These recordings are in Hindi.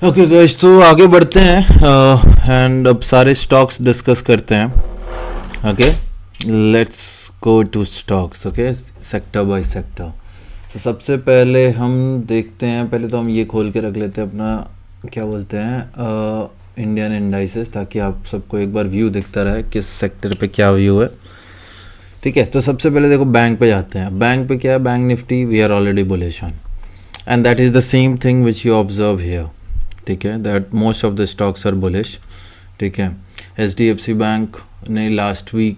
ओके गाइस, तो आगे बढ़ते हैं एंड अब सारे स्टॉक्स डिस्कस करते हैं. Okay, let's go to stocks. Okay, sector by sector. तो सबसे पहले हम देखते हैं, पहले तो हम ये खोल के रख लेते हैं अपना, क्या बोलते हैं, इंडियन इंडाइसेस, ताकि आप सबको एक बार व्यू दिखता रहे किस सेक्टर पे क्या व्यू है. ठीक है, तो सबसे पहले देखो बैंक पे जाते हैं. बैंक पे क्या है, bank nifty we are already bullish on, and that is the same thing which you observe here. ठीक है, that most of the stocks are bullish. ठीक है, HDFC बैंक ने लास्ट वीक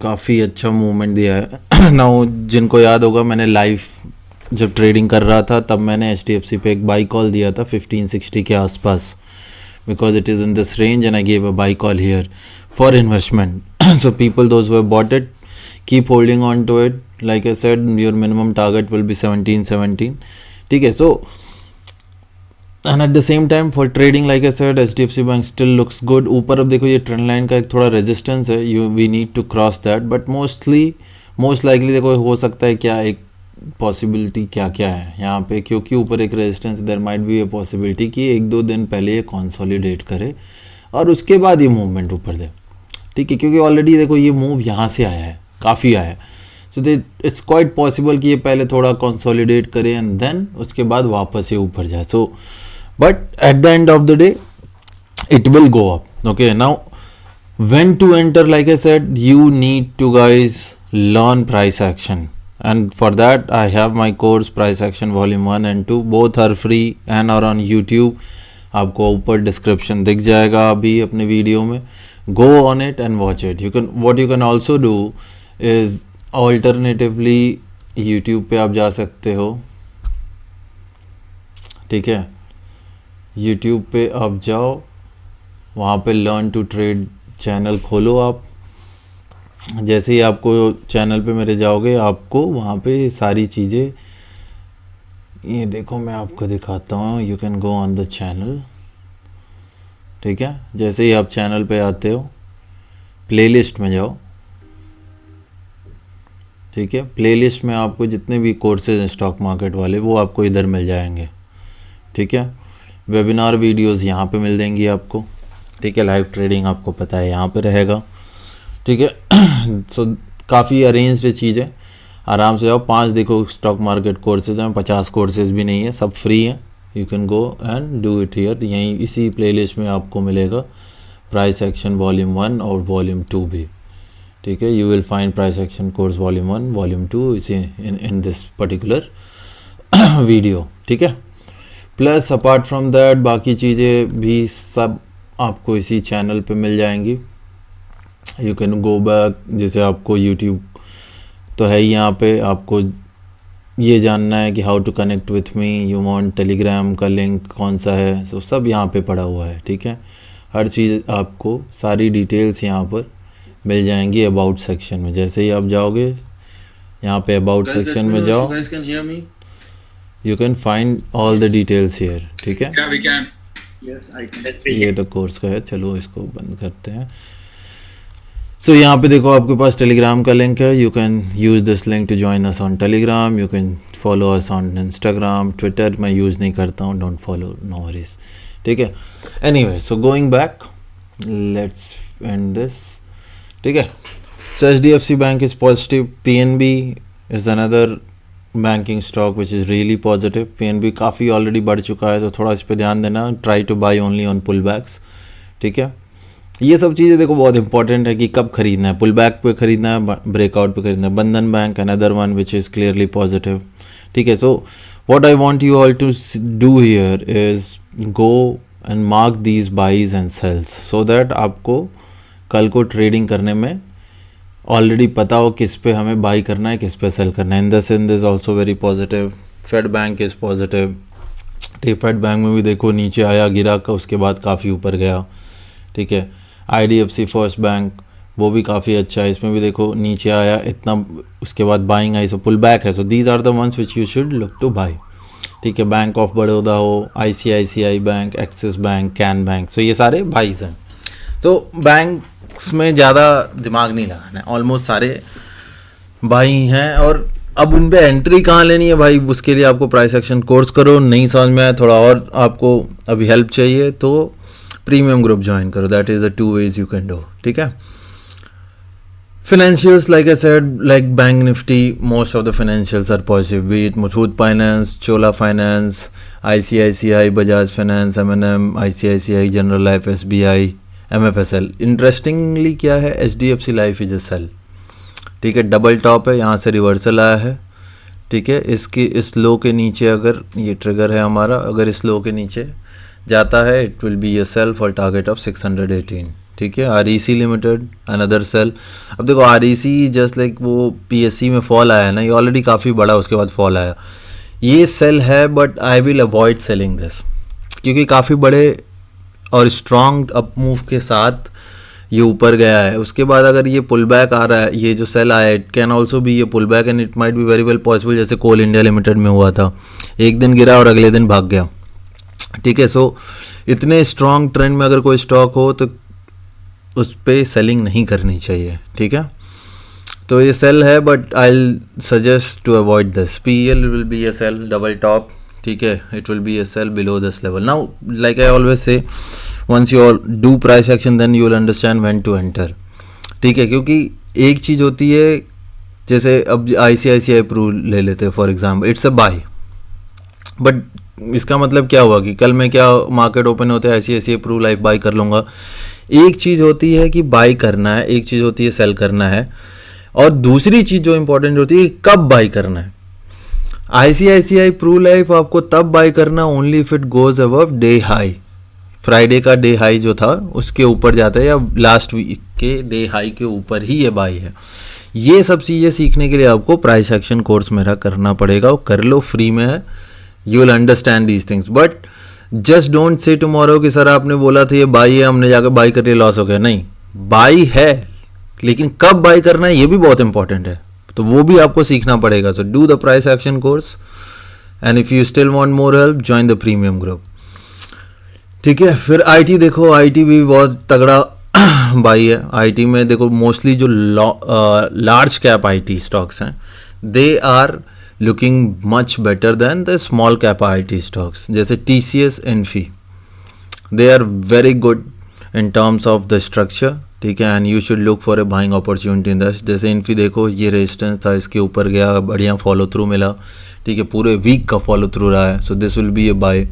काफ़ी अच्छा मूवमेंट दिया है. ना जिनको याद होगा, मैंने लाइव जब ट्रेडिंग कर रहा था तब मैंने HDFC पे एक बाई कॉल दिया था 1560 के आसपास, because it is in this range and I gave a buy call here for investment. So people those who have bought it, keep holding on to it. Like I said, your minimum target will be 1717. ठीक है, so and at the same time for trading, like I said, HDFC bank still looks good. ऊपर अब देखो ये ट्रेंड लाइन का एक थोड़ा रेजिस्टेंस है, you we need to cross that, but most likely देखो हो सकता है क्या, एक पॉसिबिलिटी क्या क्या है यहाँ पे, क्योंकि ऊपर एक resistance, there might be a possibility कि एक दो दिन पहले ये कंसोलिडेट करे और उसके बाद ये मूवमेंट ऊपर दे. ठीक है, क्योंकि ऑलरेडी देखो ये मूव यहाँ से आया है, काफ़ी आया है. सो इट्स क्वाइट पॉसिबल कि ये पहले थोड़ा कंसोलिडेट करे एंड देन उसके बाद वापस ये ऊपर जाए. सो but at the end of the day it will go up. Okay, now when to enter, like I said, you need to guys learn price action, and for that I have my course price action volume 1 and 2, both are free and are on YouTube. आपको ऊपर डिस्क्रिप्शन दिख जाएगा अभी अपने वीडियो में. go on it and watch it. What you can also do is alternatively YouTube पे आप जा सकते हो. ठीक है, YouTube पे आप जाओ, वहाँ पे लर्न टू ट्रेड चैनल खोलो. आप जैसे ही आपको चैनल पे मेरे जाओगे, आपको वहाँ पे सारी चीज़ें, ये देखो मैं आपको दिखाता हूँ. You can go on the channel. ठीक है, जैसे ही आप चैनल पे आते हो, प्लेलिस्ट में जाओ. ठीक है, प्लेलिस्ट में आपको जितने भी कोर्सेज हैं स्टॉक मार्केट वाले, वो आपको इधर मिल जाएंगे. ठीक है, वेबिनार वीडियोस यहाँ पे मिल देंगी आपको. ठीक है, लाइव ट्रेडिंग आपको पता है यहाँ पे रहेगा. ठीक है, सो काफ़ी अरेंज्ड चीज़ें, आराम से आओ. 5 देखो स्टॉक मार्केट कोर्सेज हैं, 50 कोर्सेज भी नहीं है, सब फ्री हैं. You can go and do it here. यहीं इसी प्लेलिस्ट में आपको मिलेगा प्राइस एक्शन वॉल्यूम 1 और वॉल्यूम 2 भी. ठीक है, you will find price action course volume 1 volume 2 इसी इन दिस पर्टिकुलर वीडियो. ठीक है, प्लस अपार्ट फ्रॉम दैट बाकी चीज़ें भी सब आपको इसी चैनल पे मिल जाएंगी. यू कैन गो बैक, जैसे आपको यूट्यूब तो है ही, यहाँ पे आपको ये जानना है कि how to connect with me, you want Telegram का लिंक कौन सा है, सो सब यहाँ पे पड़ा हुआ है. ठीक है, हर चीज़ आपको सारी डिटेल्स यहाँ पर मिल जाएंगी अबाउट सेक्शन में. जैसे ही आप जाओगे यहाँ पे अबाउट सेक्शन में जाओ, you can find all the details here. ठीक है, Yeah, we can. Yes, I can. ये तो कोर्स का है, चलो इसको बंद करते हैं. सो यहाँ पे देखो आपके पास टेलीग्राम का लिंक है. You can use this link to join us on Telegram. You can follow us on Instagram, Twitter मैं यूज़ नहीं करता हूँ, डोंट फॉलो, नो वरीज. ठीक है, anyway, so going back, let's end this. ठीक है, so HDFC bank is positive. PNB is another banking stock which is really positive. PNB काफ़ी ऑलरेडी बढ़ चुका है, तो थोड़ा इस पर ध्यान देना. Try to buy only on pullbacks. ठीक है, ये सब चीज़ें देखो बहुत इंपॉर्टेंट है कि कब खरीदना है, पुल बैक पे खरीदना है, ब्रेकआउट पे खरीदना है. Bandhan bank another one which is clearly positive. ठीक है, so what I want you all to do here is go and mark these buys and sells, so that आपको कल को ट्रेडिंग करने में ऑलरेडी पता हो किस पे हमें बाई करना है, किस पे सेल करना है. Indus is also very positive. Fed bank is positive. Fed bank में भी देखो नीचे आया, गिरा का, उसके बाद काफ़ी ऊपर गया. ठीक है, IDFC फर्स्ट बैंक वो भी काफ़ी अच्छा है, इसमें भी देखो नीचे आया इतना, उसके बाद buying I, so pull back है. So these are the ones which you should look to buy. ठीक है, बैंक ऑफ बड़ौदा हो, ICICI bank, Axis bank, Can bank, so ये सारे बाइज हैं. तो बैंक्स में ज़्यादा दिमाग नहीं लगाना है, ऑलमोस्ट सारे बाई हैं. और अब उन पे एंट्री कहाँ लेनी है भाई, उसके लिए आपको प्राइस एक्शन कोर्स करो। नहीं समझ में आया, थोड़ा और आपको अभी हेल्प चाहिए तो प्रीमियम ग्रुप ज्वाइन करो। That is the 2 ways you can do, ठीक है। Financials, like I said, like Bank Nifty, most of the financials are positive. Be it Muthoot Finance, Chola Finance, ICICI, Bajaj Finance, M&M, ICICI, General Life, SBI, MFSL. Interestingly क्या है, HDFC Life is a sell, ठीक है। डबल टॉप है, यहाँ से रिवर्सल आया है, ठीक है। इसकी इस लो के नीचे अगर ये ट्रिगर है हमारा, अगर इस लो के नीचे जाता है it will be a sell for target of 618, ठीक है। REC limited another sell. अब देखो REC जस्ट लाइक वो PSC में फॉल आया है ना, ये ऑलरेडी काफ़ी बड़ा उसके बाद फॉल आया, ये सेल है, but I will avoid selling this, क्योंकि काफ़ी बड़े और स्ट्रॉन्ग अप मूव के साथ ये ऊपर गया है। उसके बाद अगर ये पुल बैक आ रहा है, ये जो सेल आया है, इट कैन ऑल्सो बी ये pull back and it might be very well possible, जैसे कोल इंडिया लिमिटेड में हुआ था, एक दिन गिरा और अगले दिन भाग गया, ठीक है। सो इतने स्ट्रॉन्ग ट्रेंड में अगर कोई स्टॉक हो तो उस पर सेलिंग नहीं करनी चाहिए, ठीक है। तो ये सेल है, but I suggest to avoid this. PEL will be a sell, double top, ठीक है। It will be a sell below this level. Now like I always say, once you all do price action then you will understand when to enter, ठीक है। क्योंकि एक चीज़ होती है, जैसे अब ICICI प्रू ले लेते हैं for example, it's a buy, but इसका मतलब क्या हुआ कि कल मैं क्या मार्केट ओपन होते हैं ICICI प्रू लाइफ बाय कर लूँगा। एक चीज़ होती है कि बाय करना है, एक चीज़ होती है सेल करना है, और दूसरी चीज़ जो इंपॉर्टेंट होती है कब बाय करना है। ICICI प्रू लाइफ आपको तब बाय करना only if it goes above day high, Friday का डे हाई जो था उसके ऊपर जाता है, या लास्ट वीक के डे हाई के ऊपर ही ये बाई है। ये सब चीज़ें सीखने के लिए आपको प्राइस एक्शन कोर्स मेरा करना पड़ेगा, और कर लो, फ्री में है। You will understand these things, but just don't say tomorrow कि सर आपने बोला था ये बाई है, हमने जाकर बाई करके लॉस हो गया। नहीं, बाई है, लेकिन कब बाई करना है ये भी बहुत इंपॉर्टेंट है, तो वो भी आपको सीखना पड़ेगा। So do the price action course, and if you still want more help join the premium group, ठीक है। फिर IT देखो, IT भी बहुत तगड़ा बाई है। IT में देखो मोस्टली जो लार्ज कैप IT स्टॉक्स हैं, they are looking much better than the small cap IT stocks, जैसे TCS, Infy, they are very good in terms of the structure, ठीक है। And you should look for a buying opportunity in that. जैसे Infy देखो, ये रेजिस्टेंस था, इसके ऊपर गया, बढ़िया फॉलो थ्रू मिला, ठीक है, पूरे वीक का फॉलो थ्रू रहा है, so this will be a buy.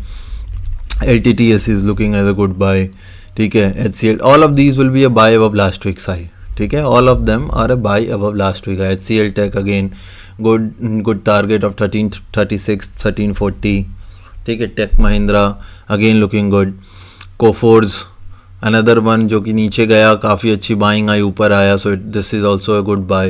LTTS is looking as a good buy, ठीक है। HCL, all of these will be a buy above last week's high, ठीक है। all of them are a buy above last week high. HCL Tech again good target of 1336, 1340, ठीक है। Tech Mahindra again looking good. Coforge another one जो कि नीचे गया, काफ़ी अच्छी बाइंग आई, ऊपर आया, so this is also a good buy.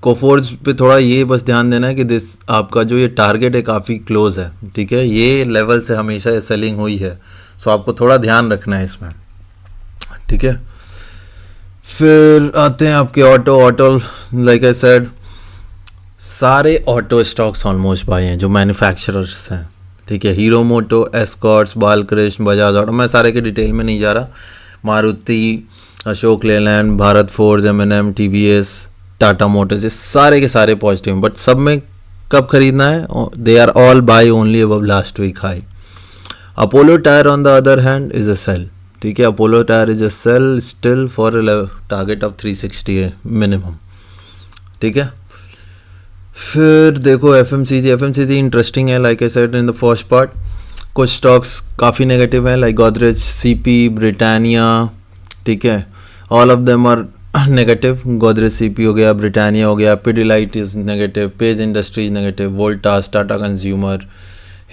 Coforge पे थोड़ा ये बस ध्यान देना है कि दिस आपका जो ये टारगेट है काफ़ी क्लोज है, ठीक है। ये लेवल से हमेशा सेलिंग हुई है, सो आपको थोड़ा ध्यान रखना है इसमें, ठीक है। फिर आते हैं आपके ऑटो। लाइक आई सेड, सारे ऑटो स्टॉक्स ऑलमोस्ट बाय हैं जो मैन्युफैक्चरर्स हैं, ठीक है। हीरो मोटो, एस्कॉर्ट्स, बालकृष्ण, बजाज ऑटो, मैं सारे के डिटेल में नहीं जा रहा। Maruti, Ashok Leyland, Bharat forge, M&M, TVS, Tata Motors, ये सारे के सारे पॉजिटिव, बट सब में कब खरीदना है, they are all buy only above last week high. Apollo tyre on the other hand is a sell, ठीक है। Apollo tyre is a sell still for target of 360 है मिनिमम, ठीक है। फिर देखो FMCG इंटरेस्टिंग है, like I said in the first part. कुछ स्टॉक्स काफ़ी नेगेटिव हैं, लाइक गोदरेज, CP, ब्रिटानिया, ठीक है। All of them are negative. Godrej CP हो गया, ब्रिटानिया हो गया, Pidilite is negative, page industries negative, Voltas, Tata consumer,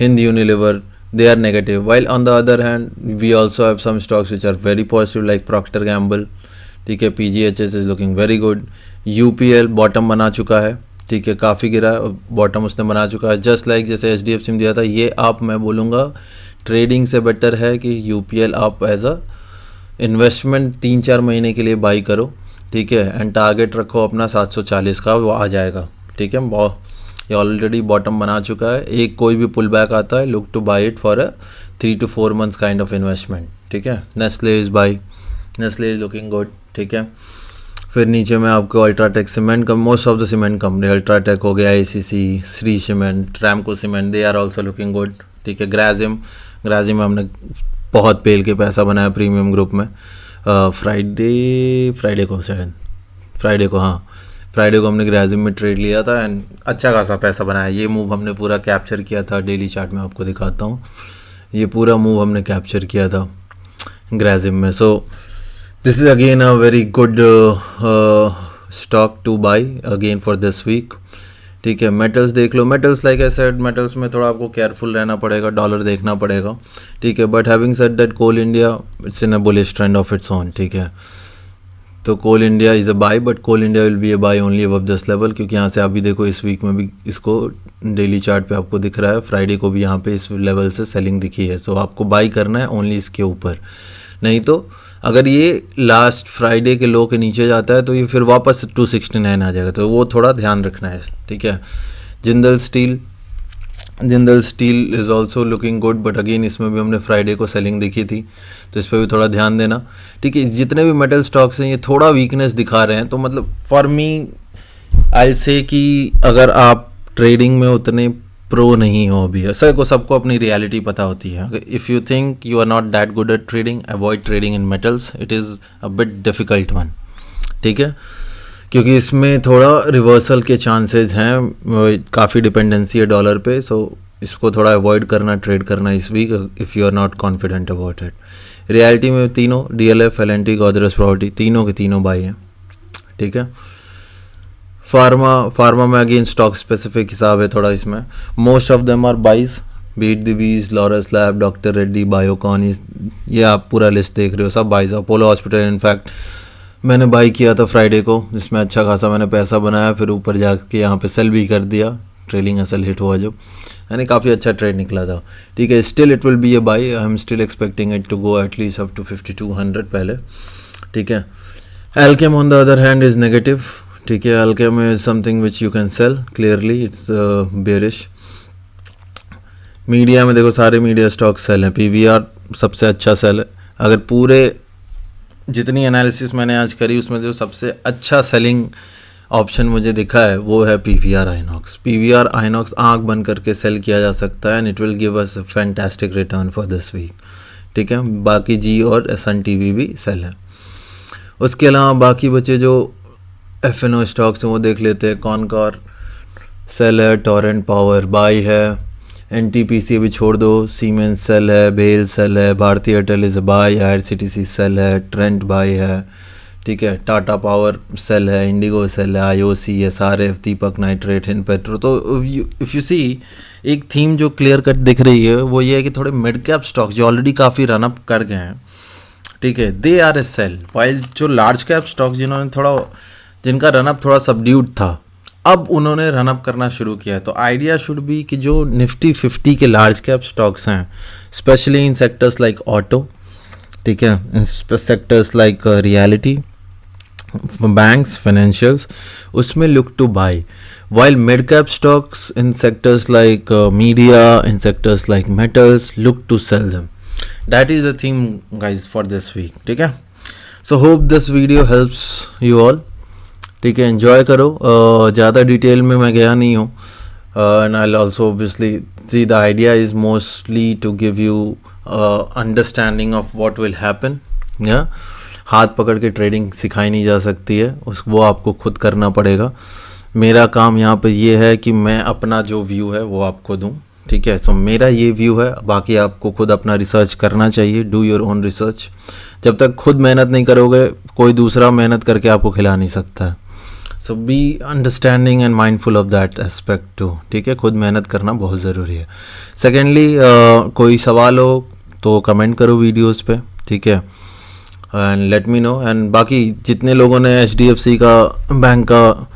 Hind Unilever, they are negative. While on the other hand, we also have some stocks which are very positive like Procter Gamble, ठीक है। PGHS is looking very good. UPL bottom बना चुका है, ठीक है, काफ़ी गिरा, बॉटम उसने बना चुका है, जस्ट लाइक जैसे HDFC में दिया था। ये आप, मैं बोलूँगा ट्रेडिंग से बेटर है कि UPL आप एज अ इन्वेस्टमेंट 3-4 महीने के लिए बाई करो, ठीक है। एंड टारगेट रखो अपना 740 का, वो आ जाएगा, ठीक है। ये ऑलरेडी बॉटम बना चुका है। एक कोई भी पुल बैक आता है, look to buy it for a 3 to 4 months kind of investment, ठीक है। Nestle is buy, Nestle is looking good, ठीक है। फिर नीचे में आपको अल्ट्राटेक सीमेंट का, most of the cement company, UltraTech हो गया, ACC, Shree cement, Ramco cement, they are also looking good, ठीक है। ग्राजिम में हमने बहुत पेल के पैसा बनाया प्रीमियम ग्रुप में। फ्राइडे को हमने ग्राजिम में ट्रेड लिया था एंड अच्छा खासा पैसा बनाया। ये मूव हमने पूरा कैप्चर किया था, डेली चार्ट में आपको दिखाता हूँ, ये पूरा मूव हमने कैप्चर किया था ग्राजिम में। So this is again a very good stock to buy again for this week, ठीक है। मेटल्स देख लो, metals like I said, metals में थोड़ा आपको केयरफुल रहना पड़ेगा, डॉलर देखना पड़ेगा, ठीक है। But having said that Coal India it's in a bullish trend of its own, ठीक है। तो Coal India is a buy, but Coal India will be a buy only above this level, क्योंकि यहाँ से आप भी देखो इस वीक में भी इसको डेली चार्ट पे आपको दिख रहा है, फ्राइडे को भी यहाँ पे इस लेवल से सेलिंग दिखी है। सो आपको बाय करना है ओनली इसके ऊपर, नहीं तो अगर ये लास्ट फ्राइडे के लो के नीचे जाता है तो ये फिर वापस 269 आ जाएगा, तो वो थोड़ा ध्यान रखना है, ठीक है। Jindal steel is also looking good, but again इसमें भी हमने फ्राइडे को सेलिंग दिखी थी, तो इस पर भी थोड़ा ध्यान देना, ठीक है। जितने भी मेटल स्टॉक्स हैं ये थोड़ा वीकनेस दिखा रहे हैं, तो मतलब फॉर मी आई से कि अगर आप ट्रेडिंग में उतने प्रो नहीं हो अभी, सबको अपनी रियलिटी पता होती है। If you think you are not that good at trading, avoid trading in metals, it is a bit difficult one, ठीक है, क्योंकि इसमें थोड़ा रिवर्सल के चांसेस हैं, काफ़ी डिपेंडेंसी है डॉलर पे। सो इसको थोड़ा अवॉइड करना, ट्रेड करना इस week if you are not confident about it. Realty में तीनों DLF, L&T, गोदरेज प्रॉपर्टी, तीनों के तीनों बाई हैं, ठीक है। फार्मा में अगेन स्टॉक स्पेसिफिक हिसाब है थोड़ा इसमें, most of them are buys, बीट दिवीज, लॉरस लैब, डॉक्टर रेड्डी, बायोकॉन, ये आप पूरा लिस्ट देख रहे हो, सब बाइज। अपोलो हॉस्पिटल इनफैक्ट मैंने बाई किया था फ्राइडे को, जिसमें अच्छा खासा मैंने पैसा बनाया, फिर ऊपर जाके यहाँ पे सेल भी कर दिया, ट्रेलिंग असल हिट हुआ जब, यानी काफ़ी अच्छा ट्रेड निकला था, ठीक है। Still it will be a buy, I am still expecting it to go at least up to 5200 पहले, ठीक है। Alkem on the other hand is negative, ठीक है। Alkem is something which you can sell clearly, it's bearish. Media में देखो सारे मीडिया स्टॉक सेल हैं, PVR सबसे अच्छा सेल है। अगर पूरे जितनी एनालिसिस मैंने आज करी उसमें जो सबसे अच्छा सेलिंग ऑप्शन मुझे दिखा है वो है PVR आइनॉक्स आंख बंद करके सेल किया जा सकता है and it will give us fantastic return for this week, ठीक है। बाकी जी और SN TV भी सेल है। उसके अलावा बाकी बचे जो FNO स्टॉक्स हैं वो देख लेते हैं। कॉनकॉर सेल है, टोरेंट पावर बाई है, NTPC भी छोड़ दो, सीमेंस सेल है, बेल सेल है, Bharti Airtel is buy, IRCTC sell है, ट्रेंट बाई है, ठीक है। टाटा पावर सेल है, इंडिगो सेल है, IOC, SRF, Deepak nitrate, Hind petro. तो इफ़ यू सी एक थीम जो क्लियर कट दिख रही है वो ये है कि थोड़े मिड कैप स्टॉक्स जो ऑलरेडी काफ़ी रनअप कर गए हैं, ठीक है, they are a sell, while जो लार्ज कैप स्टॉक्स जिनका रनअप थोड़ा सबड्यूड था अब उन्होंने रनअप करना शुरू किया है। तो आइडिया शुड बी कि जो निफ्टी 50 के लार्ज कैप स्टॉक्स हैं, specially in sectors like auto, ठीक है, in sectors like realty, banks, financials, उसमें look to buy, while mid cap stocks in sectors like media, in sectors like metals, look to sell them. That is the theme guys for this week, ठीक है। So hope this video helps you all, ठीक है। एंजॉय करो, ज़्यादा डिटेल में मैं गया नहीं हूँ, and I also obviously see the idea is mostly to give you understanding of what will happen. या हाथ पकड़ के ट्रेडिंग सिखाई नहीं जा सकती है, वो आपको खुद करना पड़ेगा। मेरा काम यहाँ पे ये है कि मैं अपना जो व्यू है वो आपको दूँ, ठीक है। सो मेरा ये व्यू है, बाकी आपको खुद अपना रिसर्च करना चाहिए, डू योर ओन रिसर्च। जब तक खुद मेहनत नहीं करोगे कोई दूसरा मेहनत करके आपको खिला नहीं सकता है। So be understanding and mindful of that aspect too, ठीक है। खुद मेहनत करना बहुत ज़रूरी है। सेकेंडली कोई सवाल हो तो कमेंट करो वीडियोस पे, ठीक है, and let me know. And बाकी जितने लोगों ने HDFC का बैंक का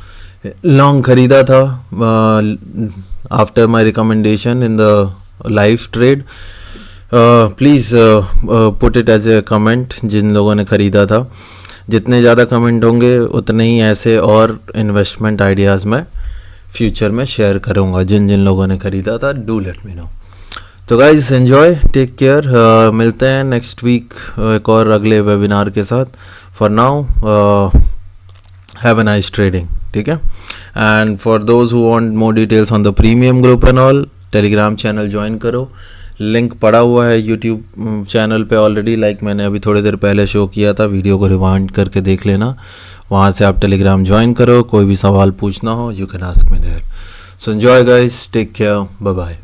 लॉन्ग खरीदा था after my recommendation in the live trade, please put it as a comment जिन लोगों ने ख़रीदा था। जितने ज़्यादा कमेंट होंगे उतने ही ऐसे और इन्वेस्टमेंट आइडियाज़ मैं फ्यूचर में शेयर करूँगा जिन जिन लोगों ने ख़रीदा था। Do let me know. तो गाइज एंजॉय, टेक केयर, मिलते हैं नेक्स्ट वीक एक और अगले वेबिनार के साथ। For now have a nice trading, ठीक है। And for those who want more details on the premium group and all, Telegram channel join करो, लिंक पड़ा हुआ है यूट्यूब चैनल पे ऑलरेडी, लाइक मैंने अभी थोड़ी देर पहले शो किया था, वीडियो को रिवाइंड करके देख लेना, वहाँ से आप टेलीग्राम ज्वाइन करो। कोई भी सवाल पूछना हो, you can ask me there. So enjoy guys, take care, bye bye.